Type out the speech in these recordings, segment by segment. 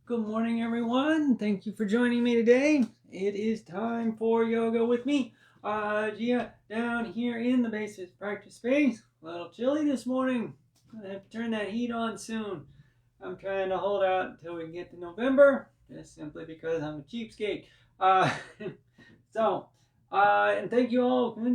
Good morning, everyone. Thank you for joining me today. It is time for yoga with me, Jiya, down here in the basic practice space. A little chilly this morning. Gonna have to turn that heat on soon. I'm trying to hold out until we get to November, just simply because I'm a cheapskate. Uh, so, and thank you all for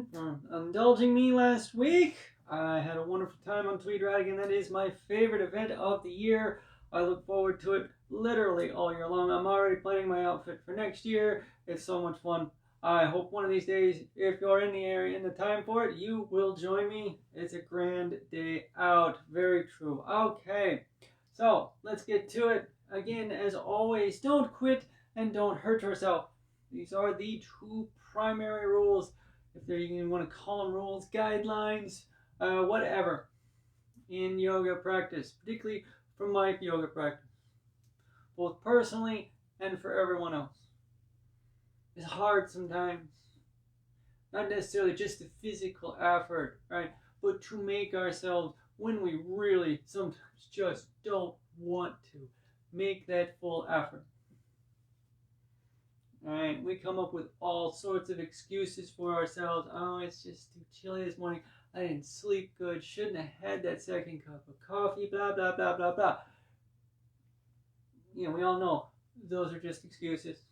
indulging me last week. I had a wonderful time on Tweed Radigan. That is my favorite event of the year. I look forward to it literally all year long. I'm already planning my outfit for next year. It's so much fun. I hope one of these days, if you're in the area and the time for it, you will join me. It's a grand day out. Very true. Okay, so let's get to it. Again, as always, don't quit and don't hurt yourself. These are the two primary rules. If you want to call them rules, guidelines, whatever, in yoga practice, particularly from my yoga practice, both personally and for everyone else. It's hard sometimes, not necessarily just the physical effort, right? But to make ourselves, when we really sometimes just don't want to, make that full effort. All right, we come up with all sorts of excuses for ourselves. Oh, it's just too chilly this morning. I didn't sleep good. Shouldn't have had that second cup of coffee. Blah blah blah blah blah. We all know those are just excuses.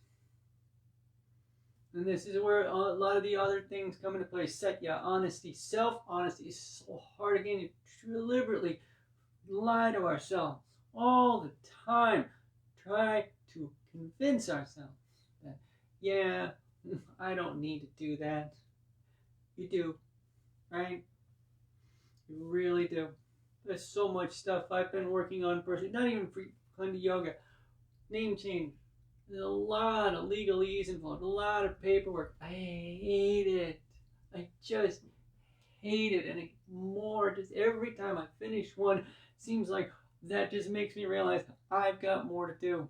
And this is where a lot of the other things come into play. Satya, honesty, self-honesty is so hard. Again, you deliberately lie to ourselves all the time. Try to convince ourselves that, yeah, I don't need to do that. You do, right? You really do. There's so much stuff I've been working on personally, not even for Kalindi Yoga. Name change. There's a lot of legalese involved, a lot of paperwork. I hate it. I just hate it. And just every time I finish one, seems like that just makes me realize I've got more to do.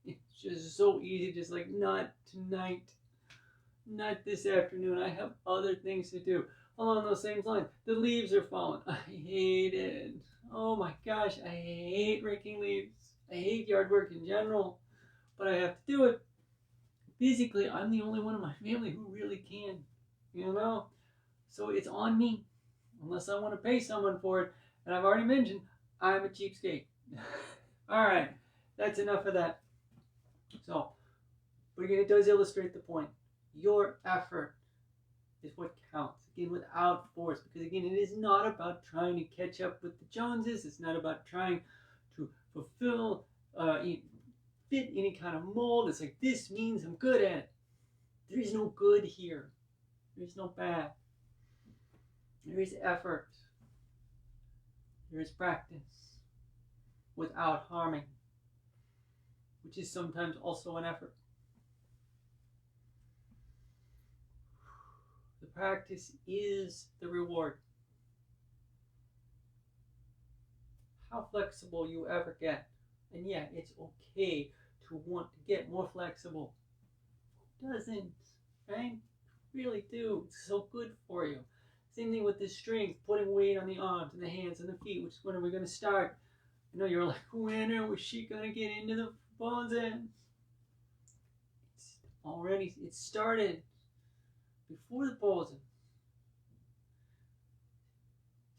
It's just so easy, just like, not tonight, not this afternoon. I have other things to do. Along those same lines, the leaves are falling. I hate it. Oh my gosh, I hate raking leaves. I hate yard work in general, but I have to do it. Physically, I'm the only one in my family who really can, So it's on me, unless I want to pay someone for it. And I've already mentioned, I'm a cheapskate. All right, that's enough of that. So, but again, it does illustrate the point. Your effort is what counts. Again, without force. Because again, it is not about trying to catch up with the Joneses. It's not about trying to fulfill, fit any kind of mold. It's like, this means I'm good at it. There is no good here. There is no bad. There is effort. There is practice without harming, which is sometimes also an effort. The practice is the reward. How flexible you ever get. And yeah, it's okay to want to get more flexible. Who doesn't? Right? Really do. It's so good for you. Same thing with the strength, putting weight on the arms and the hands and the feet, which is when are we going to start? I know you're like, when are she going to get into the poses? It started before the poses.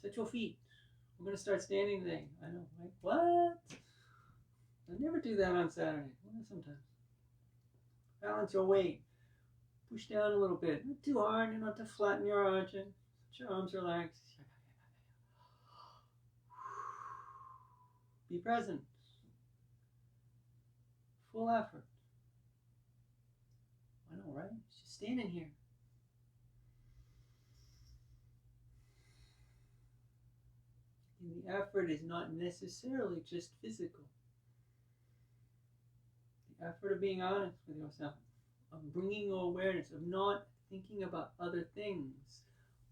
Set your feet. We're going to start standing today. I know, right? What? I never do that on Saturday. Well, sometimes. Balance your weight. Push down a little bit. Not too hard. You don't have to flatten your arches. Let your arms relax. Be present. Full effort. I know, right? Just standing here. And the effort is not necessarily just physical. The effort of being honest with yourself, of bringing your awareness, of not thinking about other things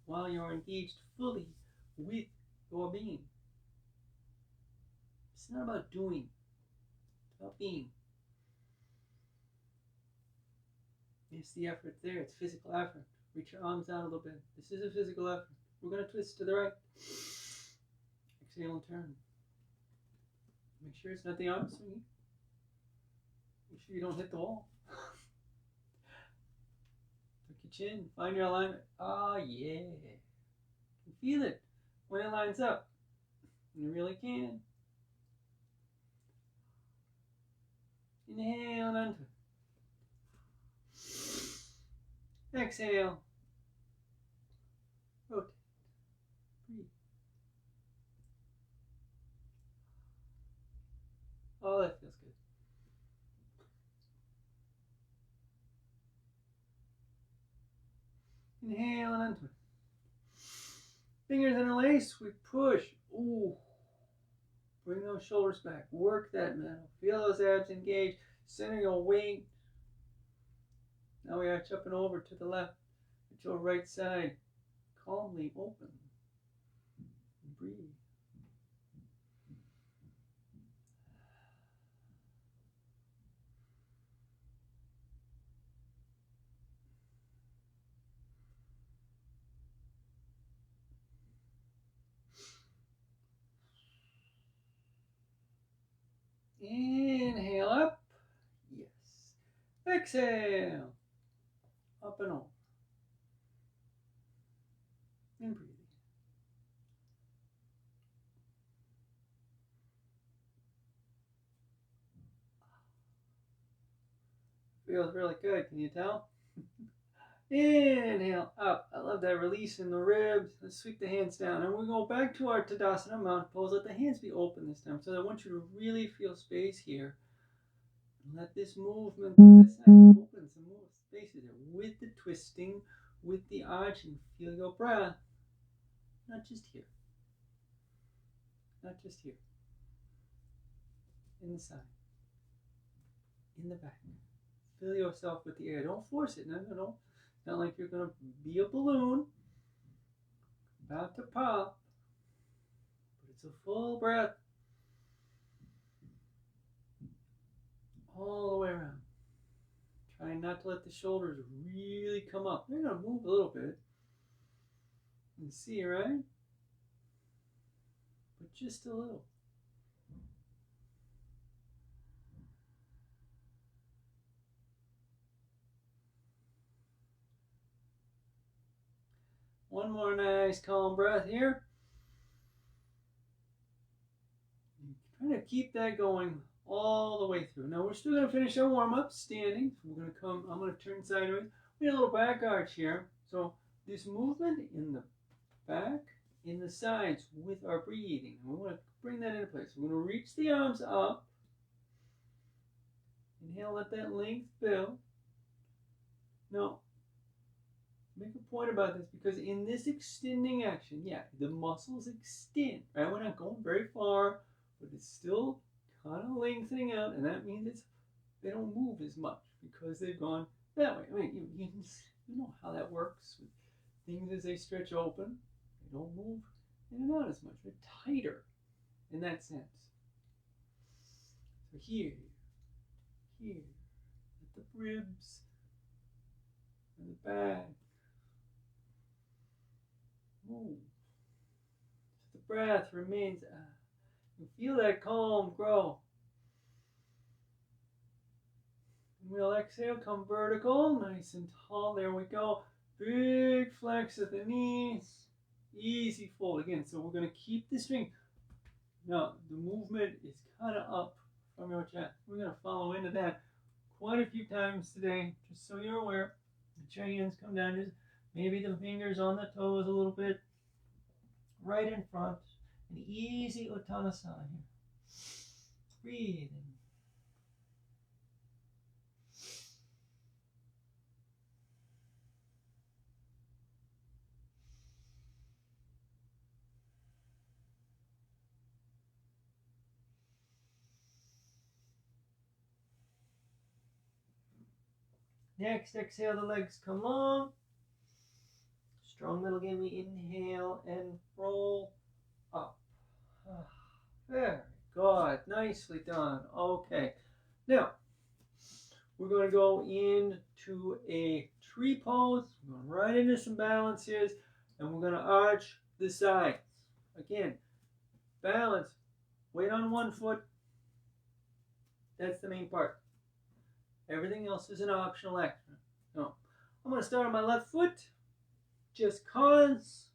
while you're engaged fully with your being. It's not about doing, it's about being. It's the effort there, it's physical effort. Reach your arms out a little bit. This is a physical effort. We're going to twist to the right. Exhale and turn. Make sure it's not the arm swinging. Make sure you don't hit the wall. Tuck your chin. Find your alignment. Oh, yeah. You can feel it when it lines up. You really can. Inhale and untwist. Exhale. Rotate. Breathe. Oh, that feels good. Inhale and untwist. Fingers interlace. We push. Ooh. Bring those shoulders back. Work that metal. Feel those abs engage. Center your weight. Now we arch up and over to the left. At your right side. Calmly open. And breathe. Inhale up. Yes. Exhale. Up and over. And breathe. Feels really good. Can you tell? Inhale up. I love that release in the ribs. Let's sweep the hands down. And we'll go back to our Tadasana mountain pose. Let the hands be open this time. So I want you to really feel space here. Let this movement to the side open some more spaces there. With the twisting, with the arching. Feel your breath. Not just here. Not just here. In the side. In the back. Fill yourself with the air. Don't force it. No, no, no. It's not like you're going to be a balloon about to pop. But it's a full breath. All the way around. Try not to let the shoulders really come up. They're going to move a little bit. You can see, right? But just a little. One more nice calm breath here. Try to keep that going all the way through. Now we're still going to finish our warm-up standing. So we're going to come, I'm going to turn sideways. We have a little back arch here. So this movement in the back, in the sides with our breathing. We want to bring that into place. We're going to reach the arms up. Inhale, let that length build. Now, make a point about this because in this extending action, yeah, the muscles extend, right? We're not going very far, but it's still kind of lengthening out, and that means they don't move as much because they've gone that way. I mean, you know how that works with things as they stretch open. They don't move in and out as much. They're tighter in that sense. So here, let the ribs and the back move. So the breath remains. You feel that calm grow. And we'll exhale, come vertical, nice and tall. There we go. Big flex at the knees. Easy fold again. So we're going to keep this string. Now the movement is kind of up from your chest. We're going to follow into that quite a few times today, just so you're aware. Let your hands come down, just maybe the fingers on the toes a little bit, right in front. An easy Uttanasana here. Breathe in. Next, exhale, the legs come long. Strong little gimme. Inhale and roll up. Very good. Nicely done. Okay. Now, we're going to go into a tree pose. We're going right into some balances, and we're going to arch the sides. Again, balance. Weight on one foot, That's the main part. Everything else is an optional extra. So I'm going to start on my left foot, just cause.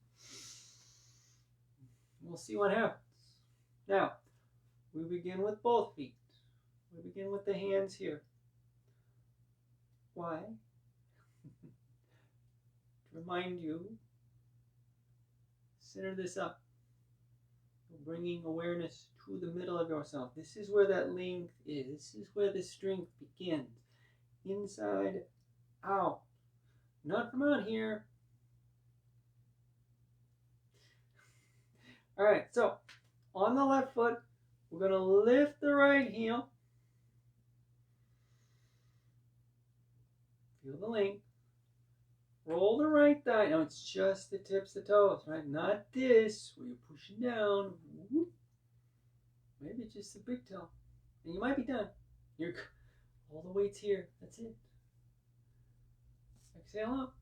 We'll see what happens. Now, we begin with both feet. We begin with the hands here. Why? To remind you, center this up. We're bringing awareness to the middle of yourself. This is where that length is. This is where the strength begins. Inside, out. Not from out here. All right, so on the left foot, we're going to lift the right heel. Feel the length. Roll the right thigh. Now it's just the tips of the toes, right? Not this, where you're pushing down. Whoop. Maybe just the big toe. And you might be done. You're all the weight's here. That's it. Exhale up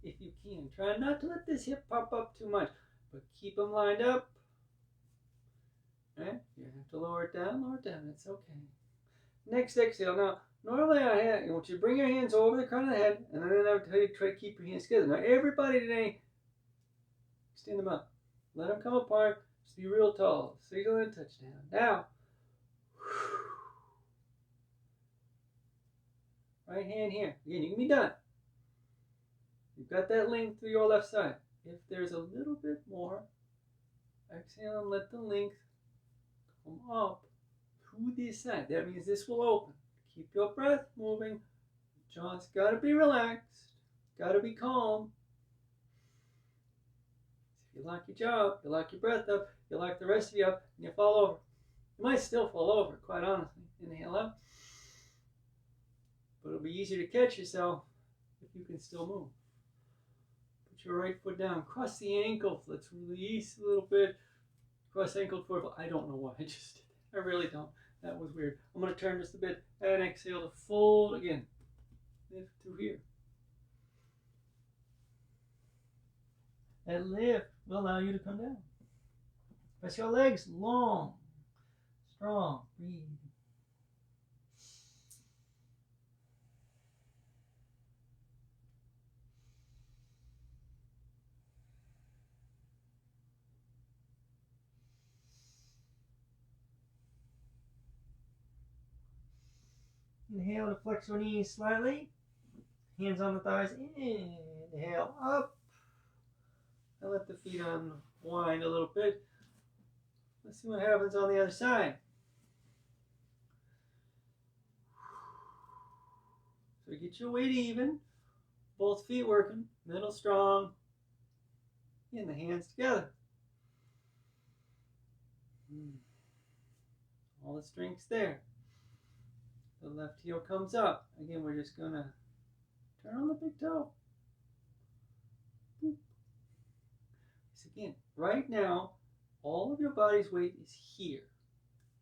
if you can. Try not to let this hip pop up too much, but keep them lined up. Right? You have to lower it down, it's okay. Next exhale. Now, normally I want you to bring your hands over the crown of the head, and then I would tell you to try to keep your hands together. Now, everybody today, extend them up. Let them come apart. Just be real tall. Signal and touchdown. Now, right hand here. Again, you can be done. You've got that length through your left side. If there's a little bit more, exhale and let the length come up to this side. That means this will open. Keep your breath moving. Jaw's got to be relaxed. Got to be calm. If you lock your jaw up, you lock your breath up, you lock the rest of you up, and you fall over. You might still fall over, quite honestly. Inhale up. But it'll be easier to catch yourself if you can still move. Put your right foot down. Cross the ankle. Let's release a little bit. Cross ankle forward. I don't know why I just did that. I really don't. That was weird. I'm going to turn just a bit and exhale to fold again. Lift through here. That lift will allow you to come down. Press your legs long, strong. Breathe. Inhale to flex your knees slightly. Hands on the thighs. Inhale up. And let the feet unwind a little bit. Let's see what happens on the other side. So get your weight even. Both feet working. Middle strong. And the hands together. All the strength's there. The left heel comes up. Again, we're just going to turn on the big toe. Boop. So again, right now, all of your body's weight is here.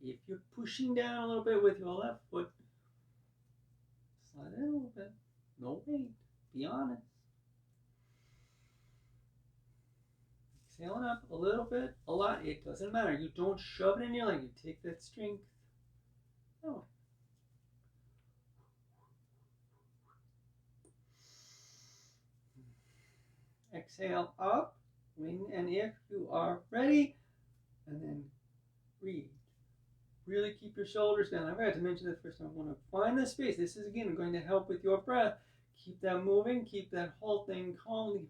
If you're pushing down a little bit with your left foot, slide it a little bit. No weight. Be honest. Exhaling up a little bit, a lot. It doesn't matter. You don't shove it in your leg. You take that strength. No. Exhale up, when and if you are ready, and then breathe. Really keep your shoulders down. I forgot to mention that first time. I want to find the space. This is again going to help with your breath. Keep that moving, keep that halting calmly.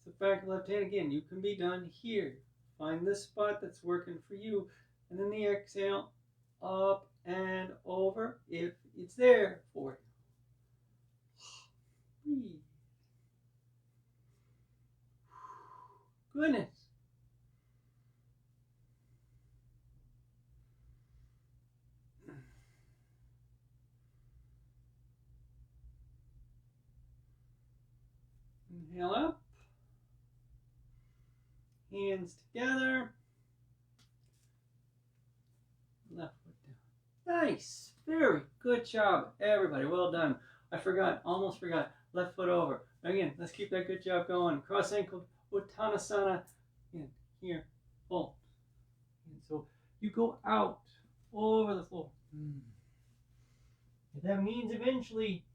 So back and left hand again. You can be done here. Find the spot that's working for you, and then the exhale up and over if it's there for you. Breathe. Goodness. Inhale up. Hands together. Left foot down. Nice. Very good job, everybody. Well done. I forgot, almost forgot. Left foot over. Again, let's keep that good job going. Cross ankle. Uttanasana, in here, fold. And so you go out over the floor. that means eventually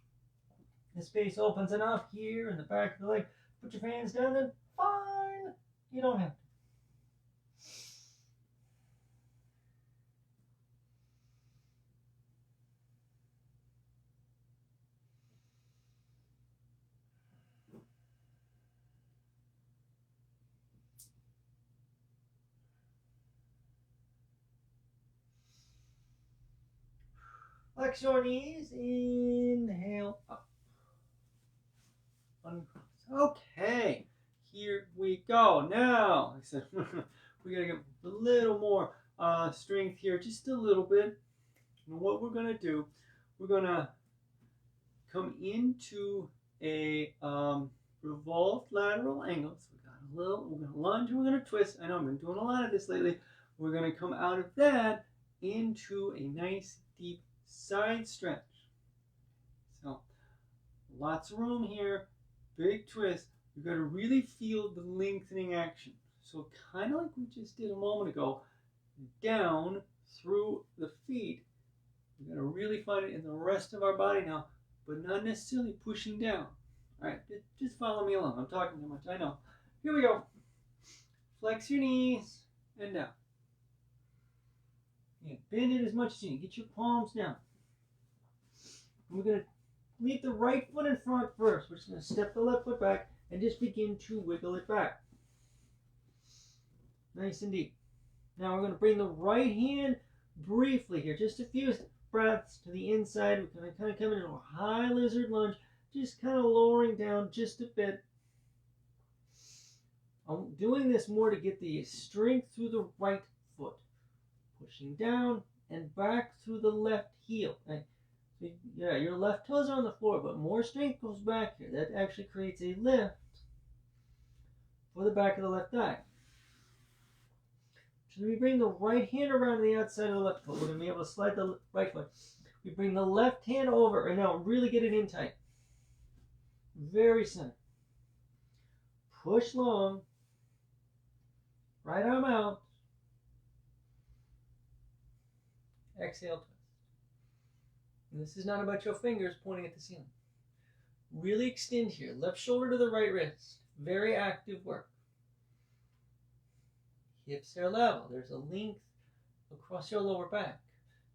the space opens enough here in the back of the leg, put your hands down, then fine. You don't have to. Flex your knees, inhale up. Uncross. Okay, here we go. Now, like I said, we gotta get a little more strength here, just a little bit. And what we're gonna do, we're gonna come into a revolved lateral angle. So we're gonna lunge and we're gonna twist. I know I've been doing a lot of this lately. We're gonna come out of that into a nice deep side stretch. So lots of room here, big twist. You've got to really feel the lengthening action. So kind of like we just did a moment ago, down through the feet. We're going to really find it in the rest of our body now, but not necessarily pushing down. All right, just follow me along. I'm talking too much, I know. Here we go. Flex your knees and down. Yeah, bend it as much as you need. Get your palms down. We're going to leave the right foot in front first. We're just going to step the left foot back and just begin to wiggle it back. Nice and deep. Now we're going to bring the right hand briefly here, just a few breaths to the inside. We're going to kind of come into a high lizard lunge, just kind of lowering down just a bit. I'm doing this more to get the strength through the right foot. Pushing down and back through the left heel. Right? So yeah, your left toes are on the floor, but more strength goes back here. That actually creates a lift for the back of the left thigh. So we bring the right hand around the outside of the left foot. We're going to be able to slide the right foot. We bring the left hand over, and now really get it in tight. Very center. Push long. Right arm out. Exhale, twist. And this is not about your fingers pointing at the ceiling. Really extend here. Left shoulder to the right wrist. Very active work. Hips are level. There's a length across your lower back.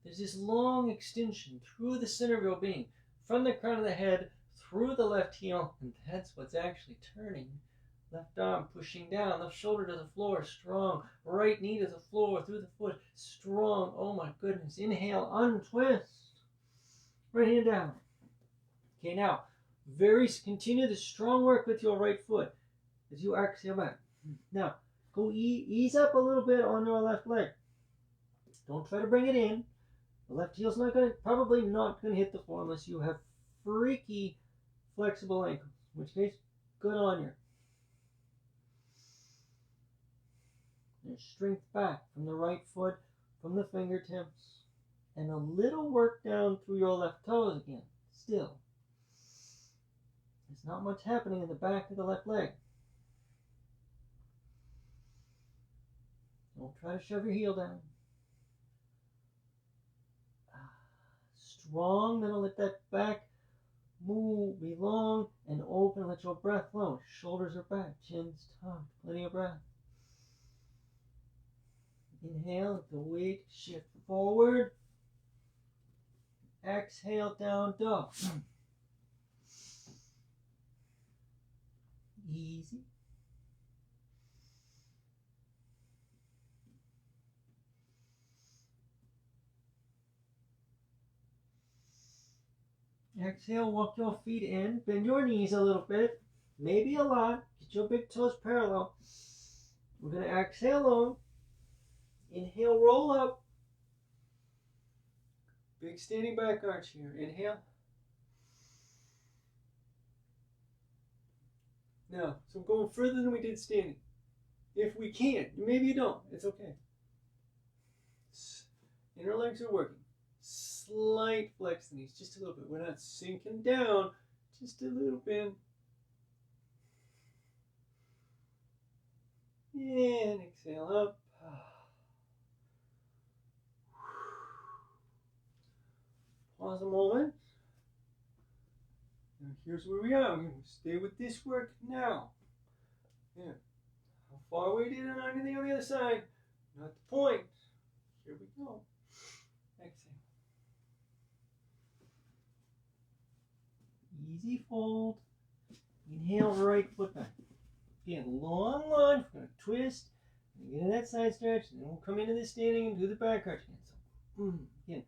There's this long extension through the center of your being, from the crown of the head, through the left heel, and that's what's actually turning. Left arm pushing down, left shoulder to the floor, strong. Right knee to the floor, through the foot, strong. Oh my goodness. Inhale, untwist. Right hand down. Okay, now, continue the strong work with your right foot as you exhale back. Now, go ease up a little bit on your left leg. Don't try to bring it in. The left heel's probably not going to hit the floor unless you have freaky flexible ankles, in which case, good on you. There's strength back from the right foot, from the fingertips, and a little work down through your left toes again. Still, there's not much happening in the back of the left leg. Don't try to shove your heel down. Strong, then let that back move, be long and open. Let your breath flow. Shoulders are back, chin's tucked. Plenty of breath. Inhale, the weight shift forward. Exhale, down dog. Easy. Exhale, walk your feet in. Bend your knees a little bit. Maybe a lot. Get your big toes parallel. We're going to exhale long. Inhale, roll up. Big standing back arch here. Inhale. Now, so we're going further than we did standing. If we can't, maybe you don't. It's okay. Inner legs are working. Slight flex the knees, just a little bit. We're not sinking down, just a little bit. And exhale up. Pause a moment. here's where we are. We're going to stay with this work now. Yeah. How far we did it on anything on the other side? Not the point. Here we go. Exhale. Easy fold. Inhale, right foot back. Again, long lunge. We're going to twist. Get into that side stretch. And then we'll come into this standing and do the back arch again. So, again.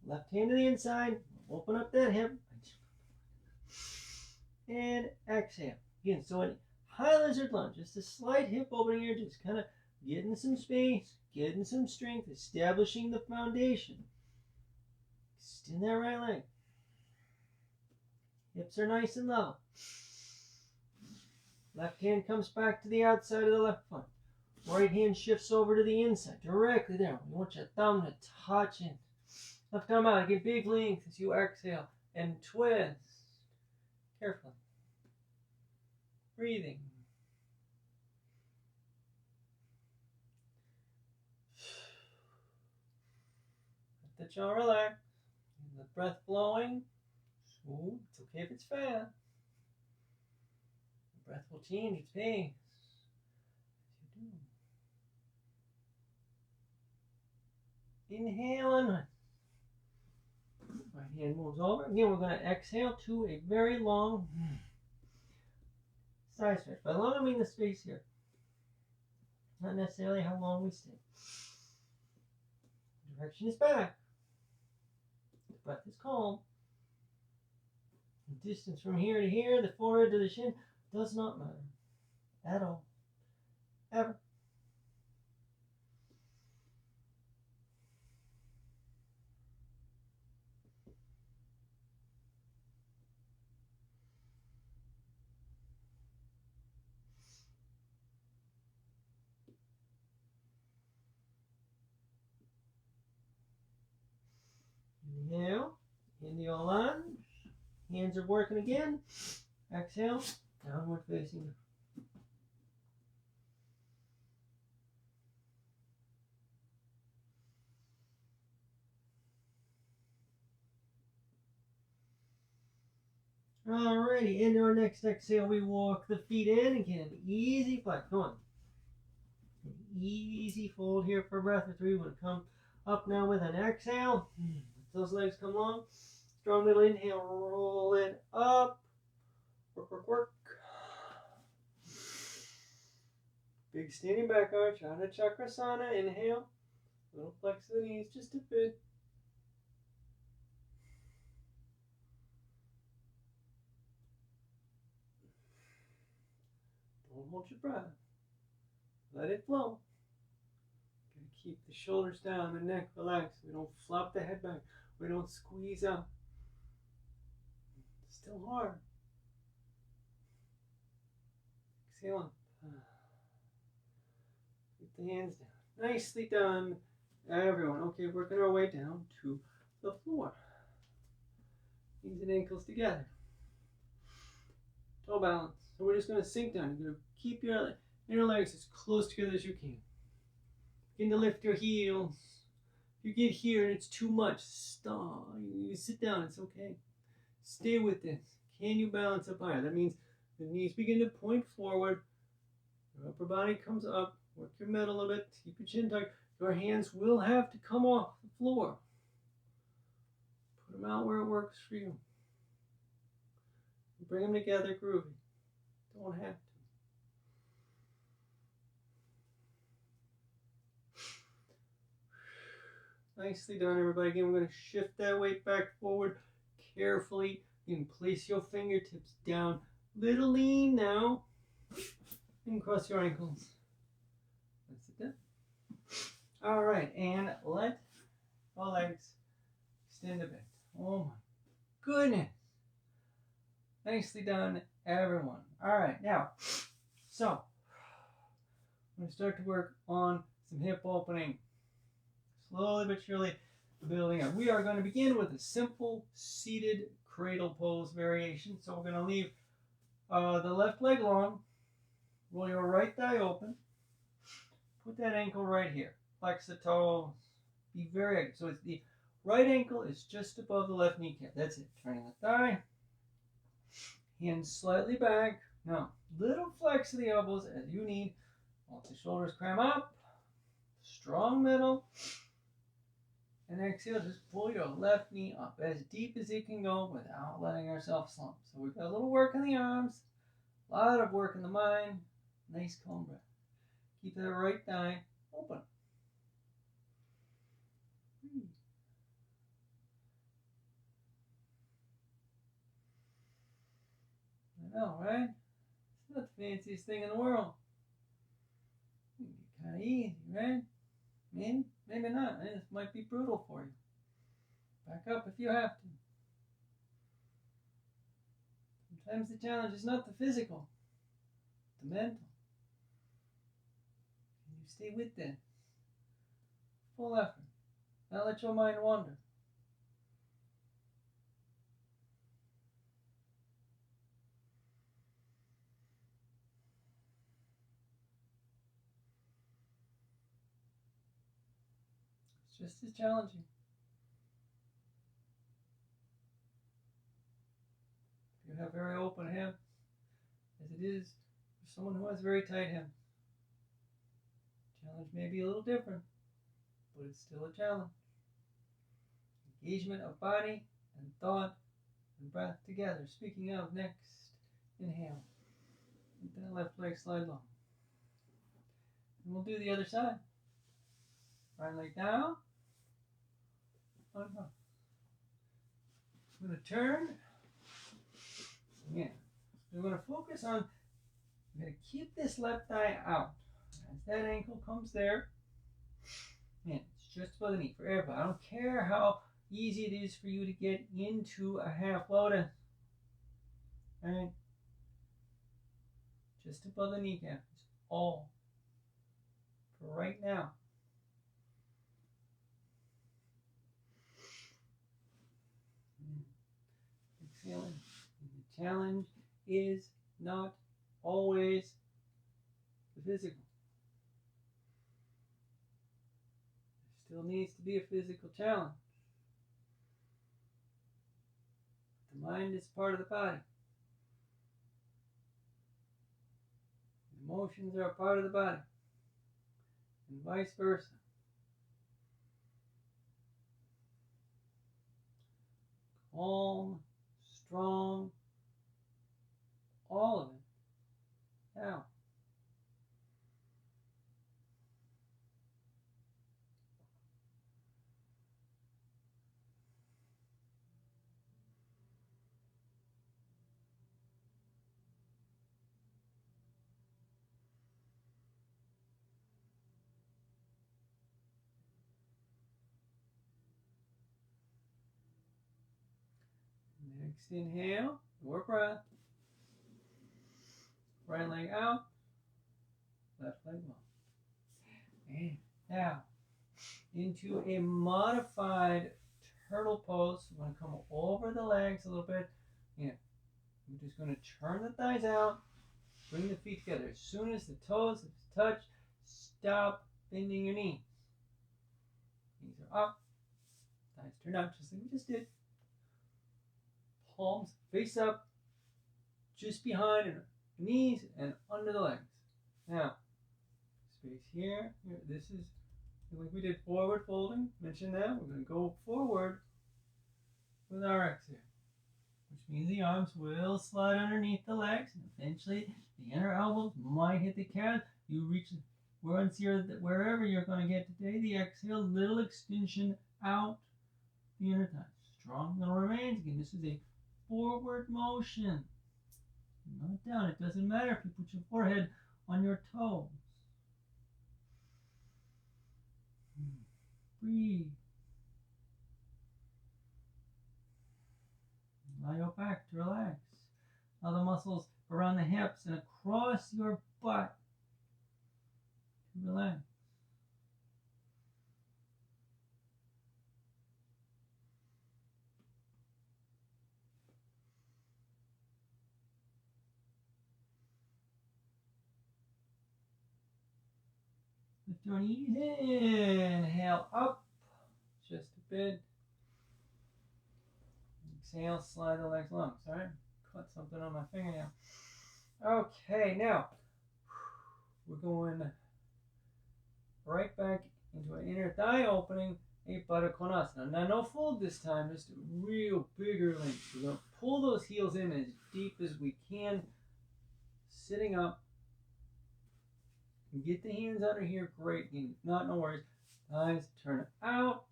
Left hand to the inside. Open up that hip. And exhale. Again, so in high lizard lunge, just a slight hip opening here, just kind of getting some space, getting some strength, establishing the foundation. Extend that right leg. Hips are nice and low. Left hand comes back to the outside of the left foot. Right hand shifts over to the inside, directly there. We want your thumb to touch in. Left arm out, get big length as you exhale and twist. Carefully. Breathing. Let the jaw relax. The breath flowing. Ooh, it's okay if it's fast. The breath will change its pace as you do. Inhale and right hand moves over. Again, we're going to exhale to a very long side stretch. By long, I mean the space here. Not necessarily how long we stay. The direction is back. The breath is calm. The distance from here to here, the forehead to the shin, does not matter at all. Ever. Inhale, Indio lunge. Hands are working again. Exhale, downward facing. Alrighty, into our next exhale, we walk the feet in again. Easy flex. Come on. An easy fold here for breath or three. We're going to come up now with an exhale. Let those legs come long. Strong little inhale, roll it up. Work, work, work. Big standing back arch, Adho Chakrasana. Inhale. Little flex of the knees, just a bit. Don't hold your breath. Let it flow. Gotta keep the shoulders down, the neck relaxed. We don't flop the head back. We don't squeeze out. It's still hard. Exhale. Keep the hands down. Nicely done, everyone. Okay, working our way down to the floor. Knees and ankles together. Toe balance. So we're just going to sink down. You're going to keep your inner legs as close together as you can. Begin to lift your heels. If you get here and it's too much, stop. You sit down. It's okay. Stay with this. Can you balance up higher? That means the knees begin to point forward. Your upper body comes up. Work your middle a little bit. Keep your chin tight. Your hands will have to come off the floor. Put them out where it works for you. Bring them together groovy. Don't have to. Nicely done, everybody. Again, we're going to shift that weight back forward carefully. You can place your fingertips down. Little lean now. And cross your ankles. That's it there. All right, and let the legs extend a bit. Oh my goodness. Nicely done, everyone. All right, now, so I'm going to start to work on some hip opening. Slowly but surely building up. We are going to begin with a simple seated cradle pose variation. So we're going to leave the left leg long. Roll your right thigh open. Put that ankle right here. Flex the toes. Be very active. So it's the right ankle is just above the left kneecap. That's it. Turning the thigh. Hands slightly back. Now, little flex of the elbows as you need. Let the shoulders cram up. Strong middle. And exhale, just pull your left knee up as deep as it can go without letting ourselves slump. So we've got a little work in the arms, a lot of work in the mind. Nice calm breath. Keep that right thigh open. I know, right? It's not the fanciest thing in the world. Kind of easy, right? Maybe not. This might be brutal for you. Back up if you have to. Sometimes the challenge is not the physical, the mental. Can you stay with this? Full effort. Not let your mind wander. It's just as challenging. If you have very open hips, as it is for someone who has very tight hips. Challenge may be a little different, but it's still a challenge. Engagement of body and thought and breath together. Speaking of, next inhale. Let that left leg slide long. And we'll do the other side. Right leg down. On up. I'm going to turn. Yeah. We're going to focus on, I'm going to keep this left thigh out. As that ankle comes there. And it's just above the knee for everybody. I don't care how easy it is for you to get into a half lotus. Alright? Just above the kneecap. It's all for right now. Exhaling. The challenge is not always the physical. There still needs to be a physical challenge. The mind is part of the body. Emotions are a part of the body. And vice versa. Calm, strong, all of it. Now. Next inhale, more breath. Right leg out, left leg long. And now, into a modified turtle pose. We're going to come over the legs a little bit. Yeah. We're just going to turn the thighs out, bring the feet together. As soon as the toes touch, stop bending your knees. Knees are up, thighs turn out just like we just did. Palms face up, just behind the knees and under the legs. Now, space here. This is like we did forward folding. Mentioned that. We're going to go forward with our exhale, which means the arms will slide underneath the legs, and eventually the inner elbows might hit the calves. You reach once you're wherever you're going to get today. The exhale, little extension out the inner thighs. Strong little remains. Again, this is a forward motion, not down. It doesn't matter if you put your forehead on your toes. Breathe. Allow your back to relax. Allow the muscles around the hips and across your butt to relax. Lift your knees, inhale up, just a bit. Exhale, slide the legs long. Sorry. Caught something on my fingernail. Okay, now we're going right back into an inner thigh opening, a Baddha Konasana. Now, no fold this time, just a real bigger length. We're going to pull those heels in as deep as we can, sitting up. Get the hands under here, great. Not no worries. Thighs turn out.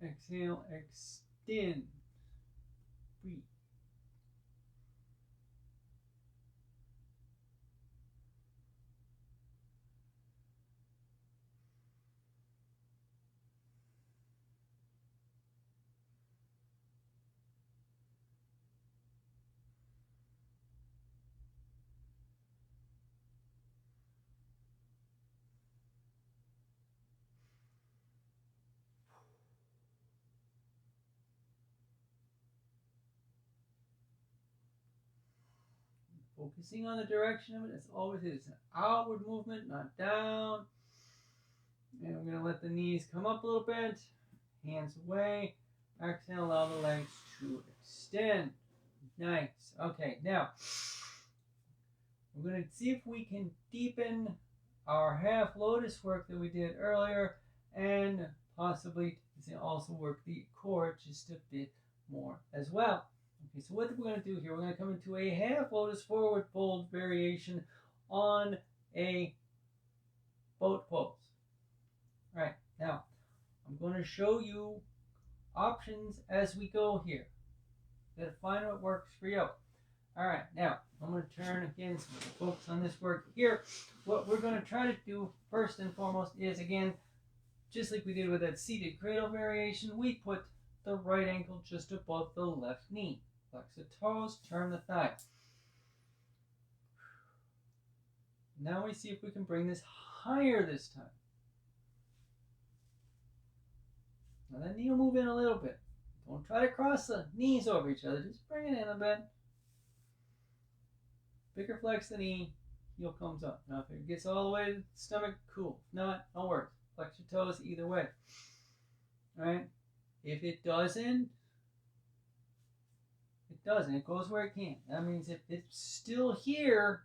Exhale, extend. Breathe. Focusing on the direction of it, as always, it's an outward movement, not down. And we're going to let the knees come up a little bit, hands away. Exhale, allow the legs to extend. Nice. Okay, now we're going to see if we can deepen our half lotus work that we did earlier, and possibly also work the core just a bit more as well. Okay, so what we're going to do here, we're going to come into a half lotus forward fold variation on a boat pose. All right, now I'm going to show you options as we go here. To find what works for you. All right, now I'm going to turn again, so focus on this work here. What we're going to try to do first and foremost is, again, just like we did with that seated cradle variation, we put the right ankle just above the left knee. Flex the toes, turn the thigh. Now we see if we can bring this higher this time. Now that knee will move in a little bit. Don't try to cross the knees over each other. Just bring it in a bit. Bigger flex the knee, heel comes up. Now if it gets all the way to the stomach, cool. If not, no worries. Flex your toes either way. Alright? If it doesn't, it doesn't. It goes where it can. That means if it's still here,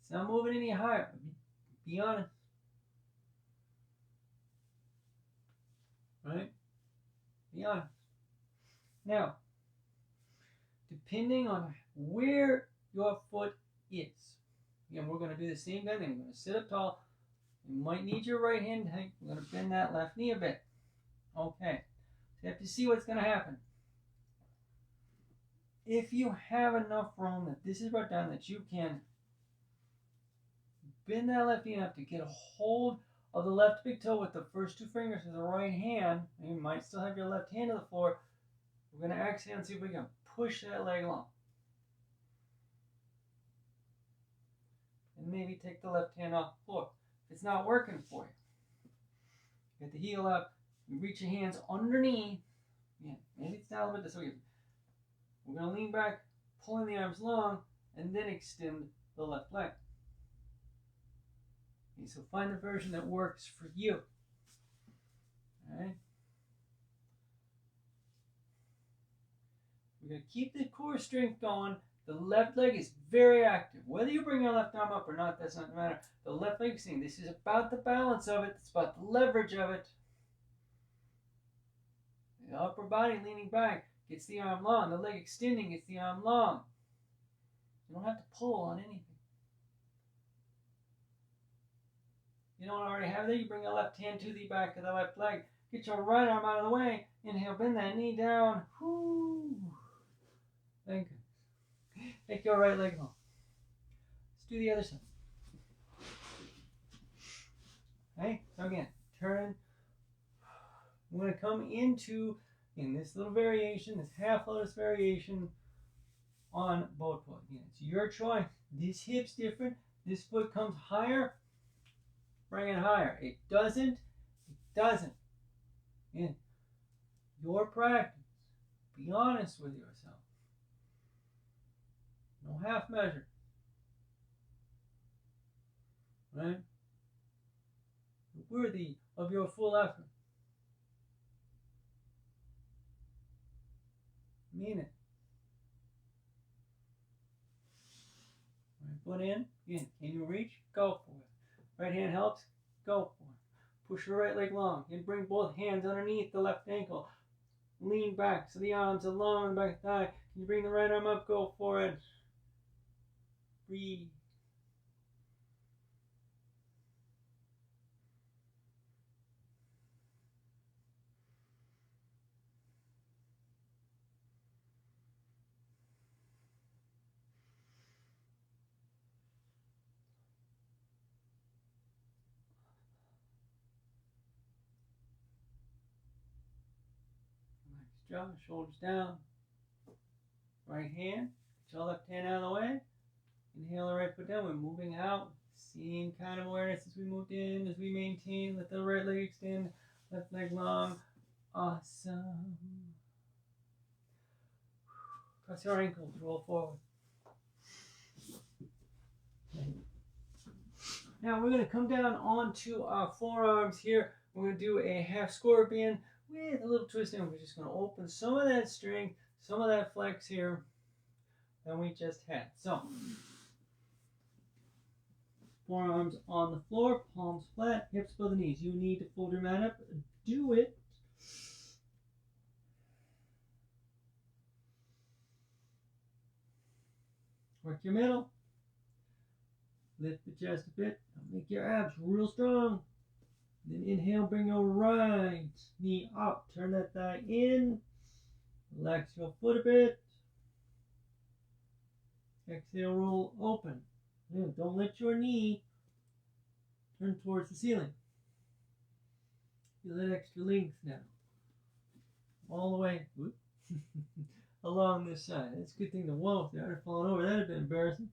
it's not moving any higher. Be honest. Right? Be honest. Now, depending on where your foot is, again, we're going to do the same thing. We're going to sit up tall. You might need your right hand. We're going to bend that left knee a bit. Okay. So you have to see what's going to happen. If you have enough room that this is brought down, that you can bend that left knee enough to get a hold of the left big toe with the first two fingers of the right hand, and you might still have your left hand to the floor. We're going to exhale and see if we can push that leg along. And maybe take the left hand off the floor. If it's not working for you, get the heel up, you reach your hands underneath. Yeah, maybe it's down a little bit this way. We're going to lean back, pulling the arms long, and then extend the left leg. Okay, so find the version that works for you. All right. We're going to keep the core strength going. The left leg is very active. Whether you bring your left arm up or not, that's not the matter. The left leg is saying this is about the balance of it. It's about the leverage of it. The upper body leaning back gets the arm long. The leg extending gets the arm long. You don't have to pull on anything. You don't already have that, you bring the left hand to the back of the left leg. Get your right arm out of the way. Inhale, bend that knee down. Whoo. Thank you. Take your right leg home. Let's do the other side. Okay, so again, turn. We're going to come into, in this little variation, this half lotus variation on boat pose. Again, it's your choice. This hip's different. This foot comes higher. Bring it higher. It doesn't. It doesn't. In your practice, be honest with yourself. No half measure. Right? You're worthy of your full effort. Mean it. foot in. Can you reach? Go for it. Right hand helps. Go for it. Push your right leg long and bring both hands underneath the left ankle. Lean back so the arms are long on the back thigh. Can you bring the right arm up? Go for it. Breathe. Jaw, shoulders down. Right hand, get your left hand out of the way. Inhale the right foot down. We're moving out. Same kind of awareness as we moved in, as we maintain. Let the right leg extend, left leg long. Awesome. Cross your ankles, roll forward. Now we're going to come down onto our forearms here. We're going to do a half scorpion with a little twist, and we're just going to open some of that strength, some of that flex here that we just had. So, forearms on the floor, palms flat, hips above the knees. You need to fold your mat up. Do it. Work your middle. Lift the chest a bit. Make your abs real strong. Then inhale, bring your right knee up. Turn that thigh in. Relax your foot a bit. Exhale, roll open. Don't let your knee turn towards the ceiling. Feel that extra length now. All the way along this side. That's a good thing to whoa, if they had fallen over, that'd have been embarrassing.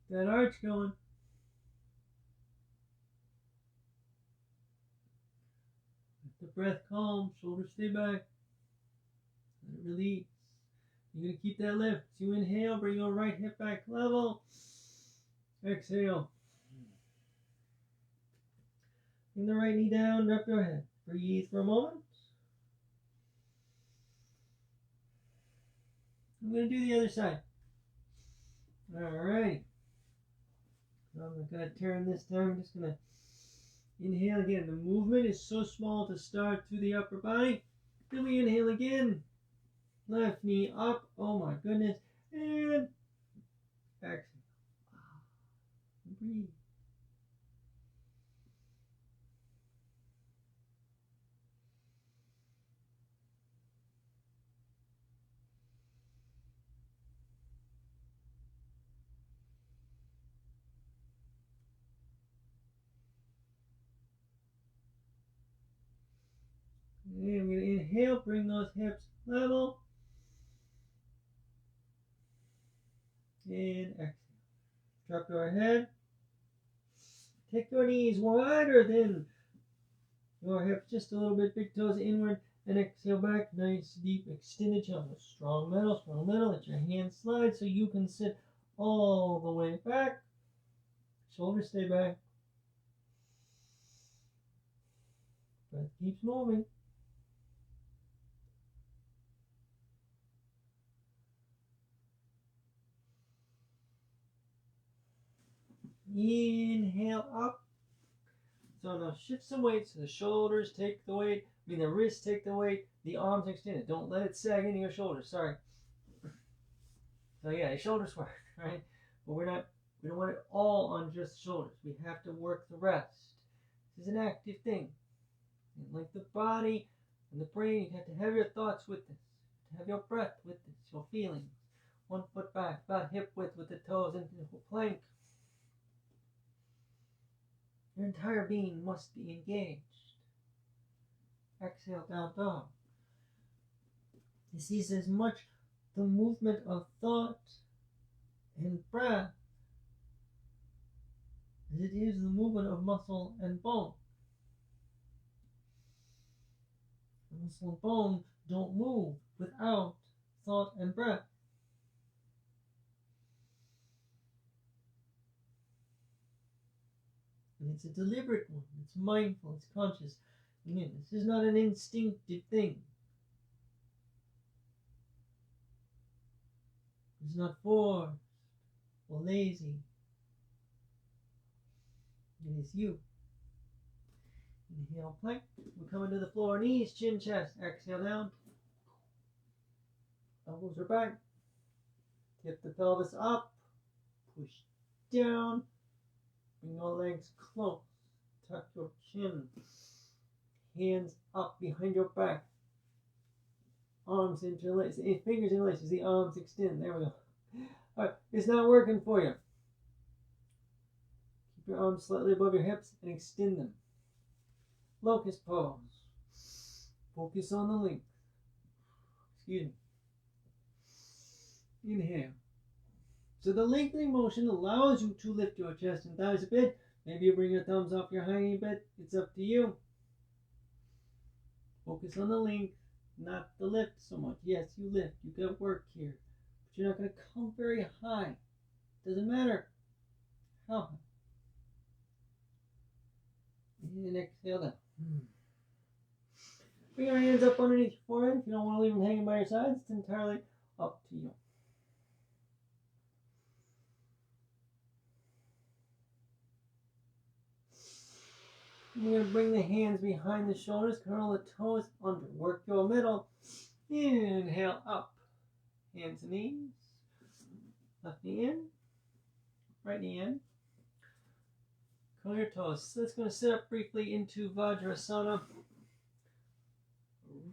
That arch going. Let the breath calm, shoulders stay back. Let it release. You're going to keep that lift. So you inhale, bring your right hip back level. Exhale. Bring the right knee down, drop your head. Breathe for a moment. I'm going to do the other side. Alright. I'm not going to turn this time. I'm just going to inhale again. The movement is so small to start through the upper body. Then we inhale again. Left knee up. Oh my goodness. And exhale. Breathe. And I'm going to inhale, bring those hips level. And exhale. Drop your head. Take your knees wider than your hips, just a little bit, big toes inward, and exhale back. Nice, deep, extended chest. Strong middle, strong middle. Let your hands slide so you can sit all the way back. Shoulders stay back. Breath keeps moving. Inhale up. So now shift some weight so the shoulders take the weight. The wrists take the weight. The arms extend it. Don't let it sag into your shoulders. Sorry. So yeah, the shoulders work, right? But we don't want it all on just the shoulders. We have to work the rest. This is an active thing. And like the body and the brain, you have to have your thoughts with this. To have your breath with this, your feelings. 1 foot back, about hip width with the toes into the plank. Your entire being must be engaged. Exhale, down dog. This is as much the movement of thought and breath as it is the movement of muscle and bone. Muscle and bone don't move without thought and breath. And it's a deliberate one. It's mindful. It's conscious. Again, this is not an instinctive thing. It's not forced or lazy. It is you. Inhale, plank. We're coming to the floor, knees, chin, chest. Exhale down. Elbows are back. Tip the pelvis up. Push down. Bring your legs close. Tuck your chin. Hands up behind your back. Arms interlace. Fingers interlace as the arms extend. There we go. Alright, it's not working for you. Keep your arms slightly above your hips and extend them. Locust pose. Focus on the length. Excuse me. Inhale. So the lengthening motion allows you to lift your chest and thighs a bit. Maybe you bring your thumbs off your hiney a bit. It's up to you. Focus on the length, not the lift so much. Yes, you lift. You got work here. But you're not going to come very high. Doesn't matter how high. And exhale down. Bring your hands up underneath your forehead. If you don't want to leave them hanging by your sides, it's entirely up to you. You're going to bring the hands behind the shoulders, curl the toes under. Work your middle. Inhale up. Hands and knees. Left knee in. Right knee in. Curl your toes. So that's going to sit up briefly into Vajrasana. A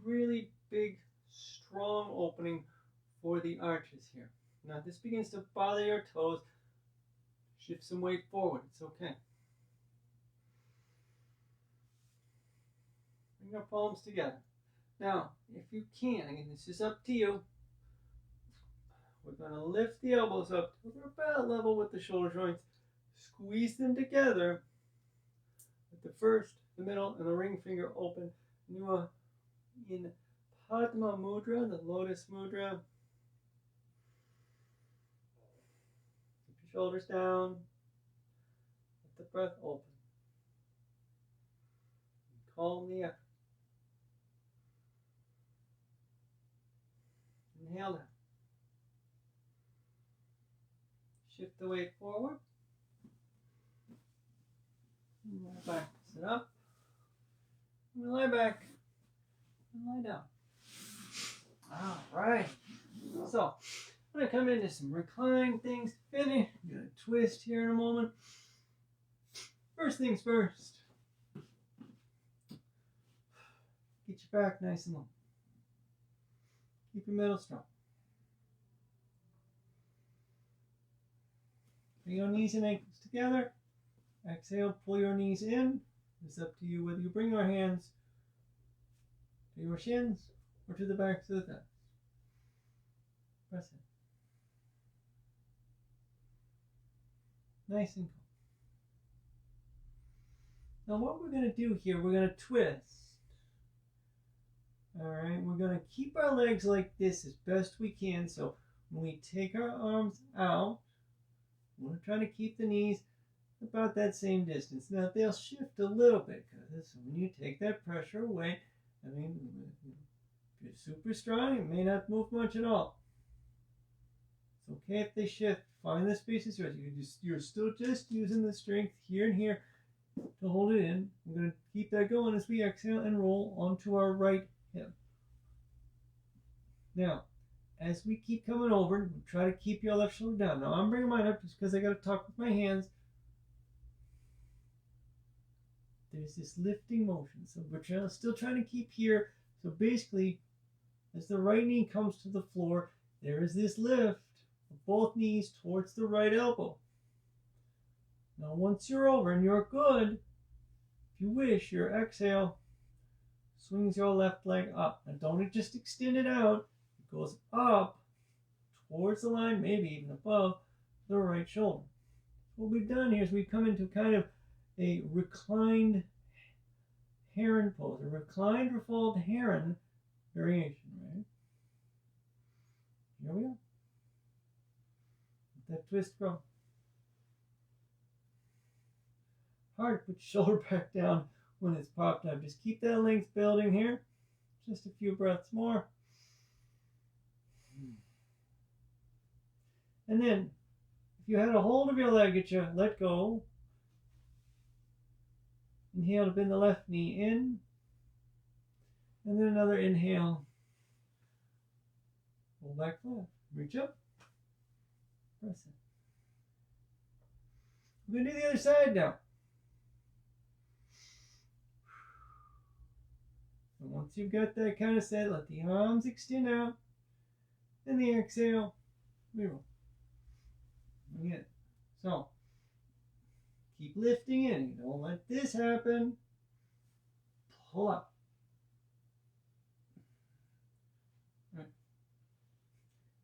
really big, strong opening for the arches here. Now, if this begins to bother your toes, shift some weight forward. It's okay. Bring your palms together. Now, if you can, again, this is up to you. We're going to lift the elbows up to about level with the shoulder joints. Squeeze them together with the first, the middle, and the ring finger open. And you are in Padma Mudra, the Lotus Mudra. Keep your shoulders down. Let the breath open. Calm the effort. Inhale down. Shift the weight forward. Lie back. Sit up. And lie back. And lie down. All right. So, I'm going to come into some recline things to finish. I'm going to twist here in a moment. First things first. Get your back nice and long. Keep your middle strong. Bring your knees and ankles together. Exhale, pull your knees in. It's up to you whether you bring your hands to your shins or to the backs of the thighs. Press it. Nice and calm. Now what we're going to do here, we're going to twist. Alright, we're going to keep our legs like this as best we can. So when we take our arms out, we're trying to keep the knees about that same distance. Now they'll shift a little bit because when you take that pressure away, I mean, if you're super strong, it may not move much at all. It's okay if they shift. Find the spaces right. You're still just using the strength here and here to hold it in. We're going to keep that going as we exhale and roll onto our right hip. Now, as we keep coming over, try to keep your left shoulder down. Now, I'm bringing mine up just because I got to talk with my hands. There's this lifting motion. So we're still trying to keep here. So basically, as the right knee comes to the floor, there is this lift of both knees towards the right elbow. Now, once you're over and you're good, if you wish, your exhale swings your left leg up. And don't just extend it out. It goes up towards the line, maybe even above the right shoulder. What we've done here is we've come into kind of a reclined heron pose, a reclined revolved heron variation, right? Here we go. Let that twist go. Hard to put your shoulder back down when it's popped up. Just keep that length building here. Just a few breaths more. And then, if you had a hold of your leg, get you let go. Inhale to bend the left knee in. And then another inhale. Pull back flat. Reach up. Press it. We're going to do the other side now. And once you've got that kind of set, let the arms extend out. And the exhale. Reroll. Again. So, keep lifting in. Don't let this happen. Pull up. Right.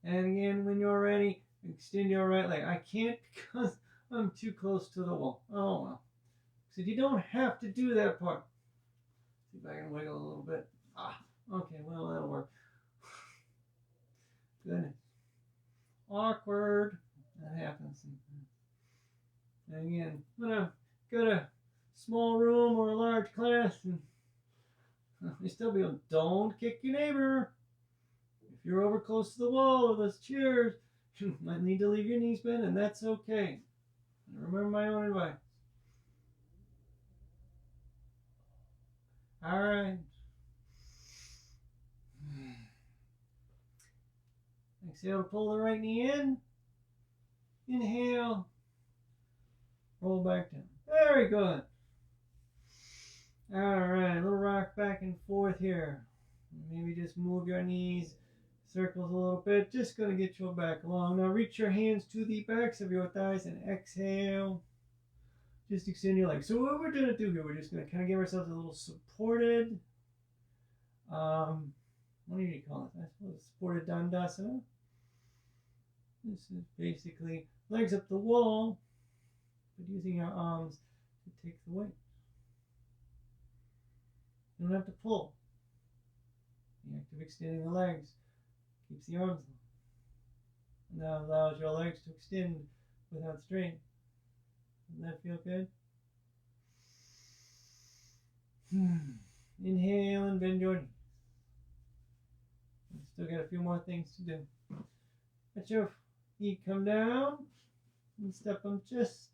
And again, when you're ready, extend your right leg. I can't because I'm too close to the wall. Oh well. So you don't have to do that part. See if I can wiggle a little bit. Okay, well that'll work. Goodness. Awkward. That happens. And again, when I've got a small room or a large class, and you still be able, don't kick your neighbor. If you're over close to the wall or those chairs, you might need to leave your knees bent, and that's okay. And remember my own advice. All right. Exhale to pull the right knee in. Inhale. Roll back down. Very good. All right, a little rock back and forth here. Maybe just move your knees, circles a little bit. Just going to get you back along. Now reach your hands to the backs of your thighs and exhale. Just extend your legs. So what we're going to do here, we're just going to kind of give ourselves a little supported, what do you call it? I suppose supported Dandasana. This is basically legs up the wall, but using your arms to take the weight. You don't have to pull. The act of extending the legs keeps the arms long. And that allows your legs to extend without strain. Doesn't that feel good? Inhale and bend your knees. Still got a few more things to do. Let your feet come down and step them just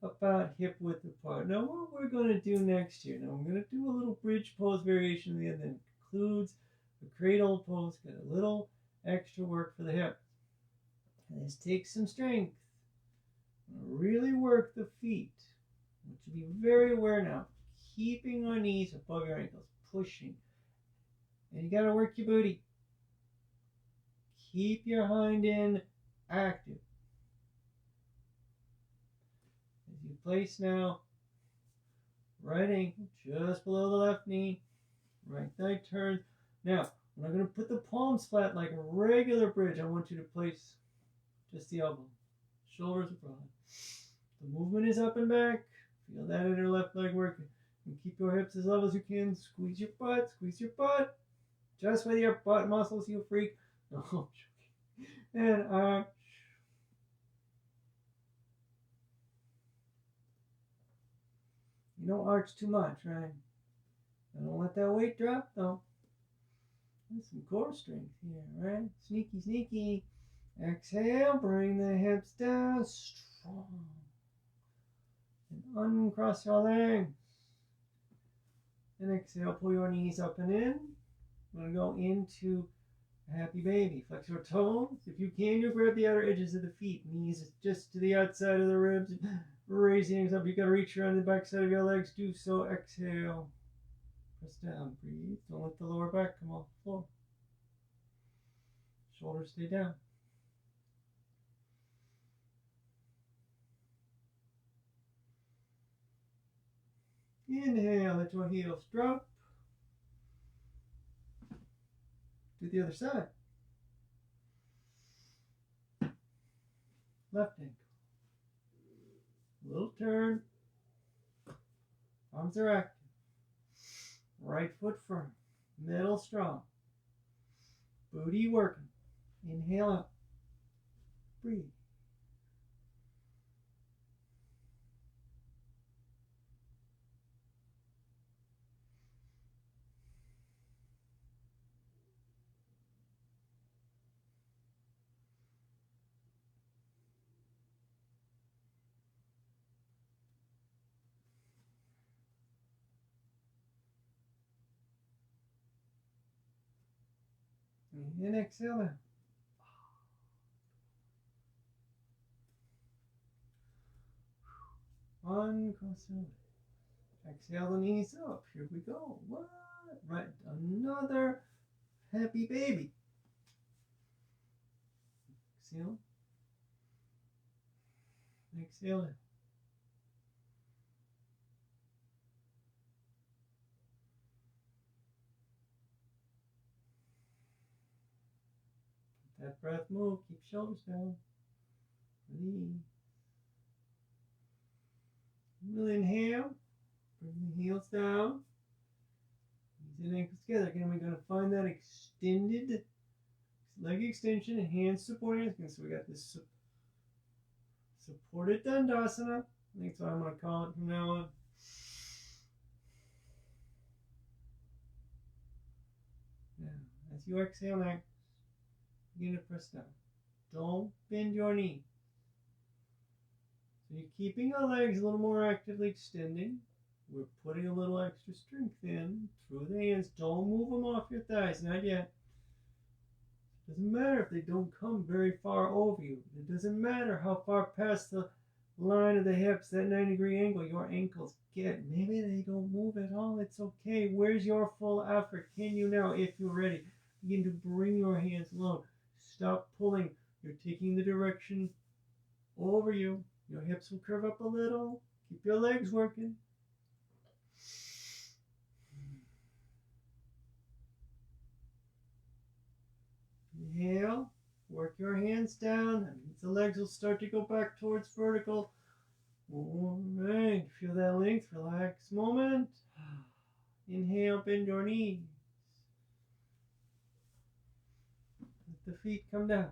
about hip width apart. Now what we're going to do next here, now we're going to do a little bridge pose variation that then includes the cradle pose, got a little extra work for the hip. And this takes some strength. Really work the feet. You should be very aware now. Keeping our knees above your ankles, pushing. And you got to work your booty. Keep your hind end active. As you place now, right ankle just below the left knee, right thigh turns. Now, I'm not going to put the palms flat like a regular bridge. I want you to place just the elbow. Shoulders are broad. The movement is up and back. Feel that inner left leg working. And keep your hips as level as you can. Squeeze your butt. Squeeze your butt. Just with your butt muscles, you freak. No, I'm joking. And arch. You don't arch too much, right? I don't let that weight drop, though. There's some core strength here, right? Sneaky, sneaky. Exhale, bring the hips down, strong. And uncross your legs. And exhale, pull your knees up and in. We're going to go into a happy baby. Flex your toes. If you can, you grab the outer edges of the feet. Knees just to the outside of the ribs. Raise the hands up. You got to reach around the back side of your legs. Do so. Exhale. Press down. Breathe. Don't let the lower back come off the floor. Shoulders stay down. Inhale, let your heels drop. Do the other side. Left ankle. Little turn. Arms are active. Right foot firm. Middle strong. Booty working. Inhale up. Breathe. And exhale now. Uncross your legs. Exhale the knees up. Here we go. What? Right. Another happy baby. Exhale. Exhale it. Let that breath move. Keep shoulders down. Release. We'll inhale. Bring the heels down. Knees and ankles together. Again, we're going to find that extended leg extension, hands supporting us. So we got this supported Dandasana. I think that's what I'm going to call it from now on. Now, as you exhale next, begin to press down. Don't bend your knee. So you're keeping our legs a little more actively extending. We're putting a little extra strength in through the hands. Don't move them off your thighs, not yet. It doesn't matter if they don't come very far over you. It doesn't matter how far past the line of the hips, that 90-degree angle your ankles get. Maybe they don't move at all. It's okay. Where's your full effort? Can you now, if you're ready, begin to bring your hands low. Stop pulling. You're taking the direction over you. Your hips will curve up a little. Keep your legs working. Inhale. Work your hands down. That means the legs will start to go back towards vertical. All right. Feel that length. Relax moment. Inhale. Bend your knees. Let the feet come down.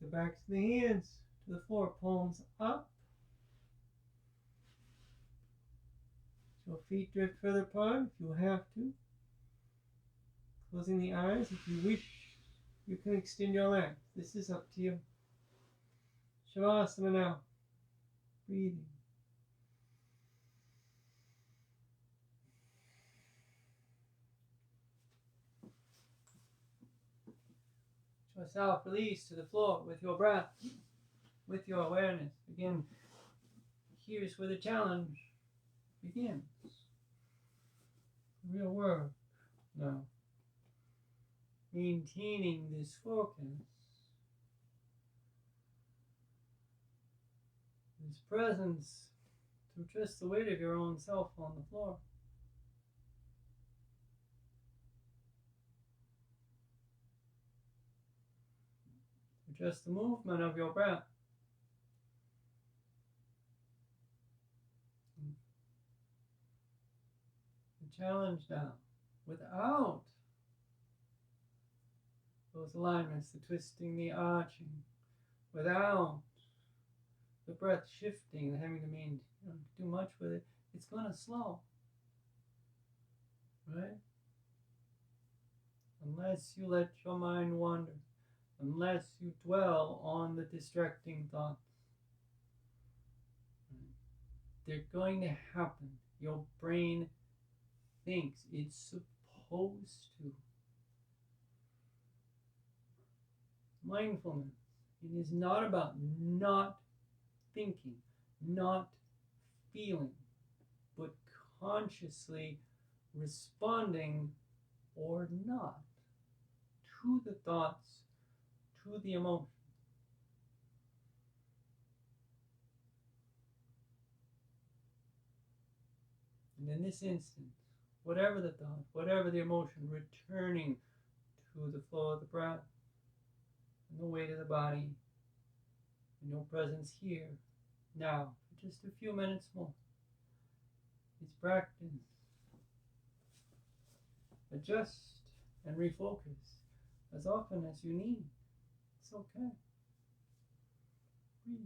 The backs of the hands to the floor. Palms up. So feet drift further apart if you have to. Closing the eyes. If you wish, you can extend your legs. This is up to you. Shavasana now. Breathing. Yourself release to the floor with your breath, with your awareness. Again, here's where the challenge begins. Real work now. Maintaining this focus, this presence through just the weight of your own self on the floor. Just the movement of your breath. The challenge now, without those alignments, the twisting, the arching, without the breath shifting, and having to mean too much with it, it's going to slow, right? Unless you let your mind wander, unless you dwell on the distracting thoughts. They're going to happen. Your brain thinks it's supposed to. Mindfulness, it is not about not thinking, not feeling, but consciously responding or not to the thoughts, to the emotion. And in this instance, whatever the thought, whatever the emotion, returning to the flow of the breath and the weight of the body and your presence here, now, for just a few minutes more. It's practice. Adjust and refocus as often as you need. It's okay. Breathe.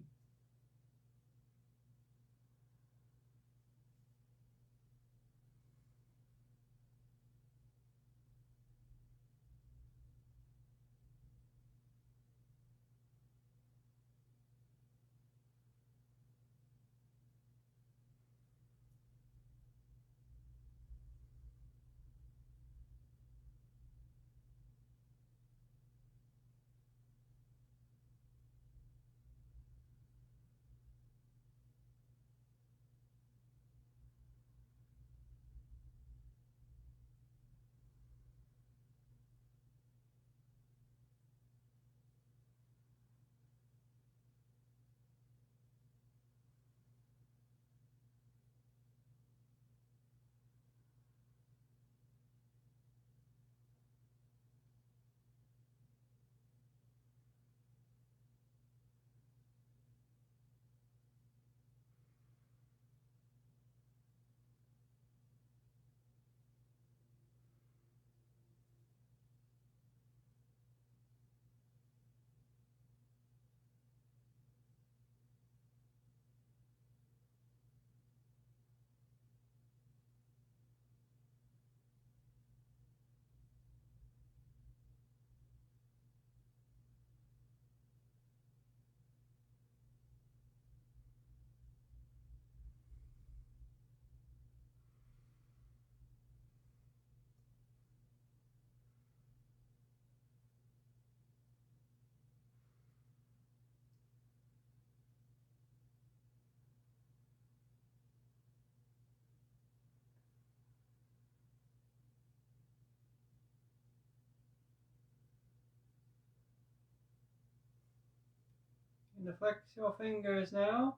And flex your fingers now.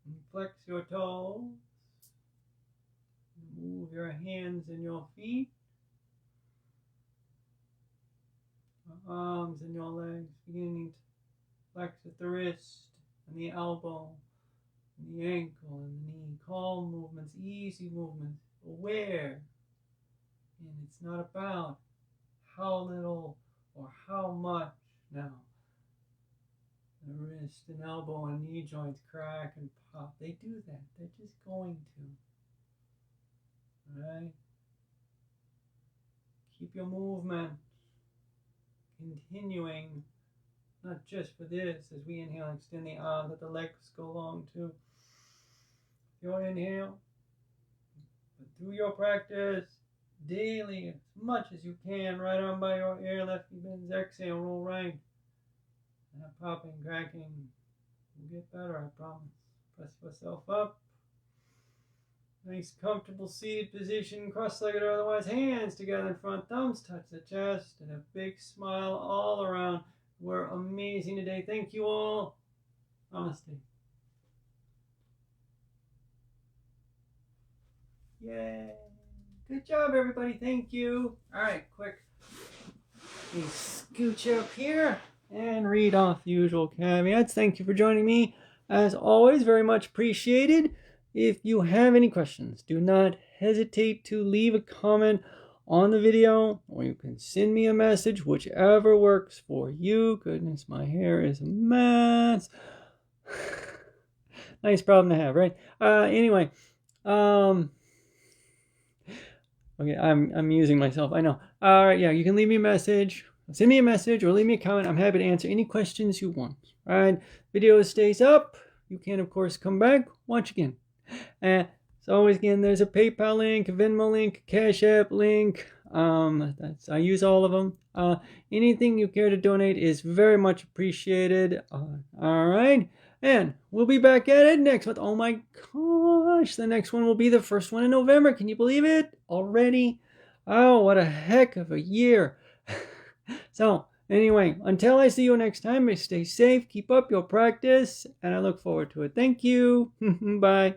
And flex your toes. Move your hands and your feet. Your arms and your legs. Beginning to flex at the wrist and the elbow and the ankle and the knee. Calm movements, easy movements, aware. And it's not about how little or how much now. The wrist and elbow and knee joints crack and pop. They do that. They're just going to. Alright? Keep your movement continuing, not just for this, as we inhale and extend the arm, that the legs go long too. Your inhale, but through your practice, daily, as much as you can, right arm by your ear, left knee bends, exhale, roll right. And popping, cracking. You'll get better, I promise. Press yourself up. Nice comfortable seated position, cross-legged or otherwise, hands together in front, thumbs touch the chest, and a big smile all around. We're amazing today. Thank you all. Namaste. Yay. Good job, everybody. Thank you. All right, quick. Let me scooch up here and read off the usual caveats. Thank you for joining me. As always, very much appreciated. If you have any questions, do not hesitate to leave a comment on the video, or you can send me a message, whichever works for you. Goodness, my hair is a mess. Nice problem to have, right? Anyway, okay, I'm using myself, I know. All right, yeah, you can leave me a message. Send me a message or leave me a comment. I'm happy to answer any questions you want. All right, video stays up. You can, of course, come back, watch again. As always, again, there's a PayPal link, a Venmo link, a CashApp link. I use all of them. Anything you care to donate is very much appreciated. All right, and we'll be back at it next month. Oh my gosh, the next one will be the first one in November. Can you believe it already? Oh, what a heck of a year. So, anyway, until I see you next time, stay safe, keep up your practice, and I look forward to it. Thank you. Bye.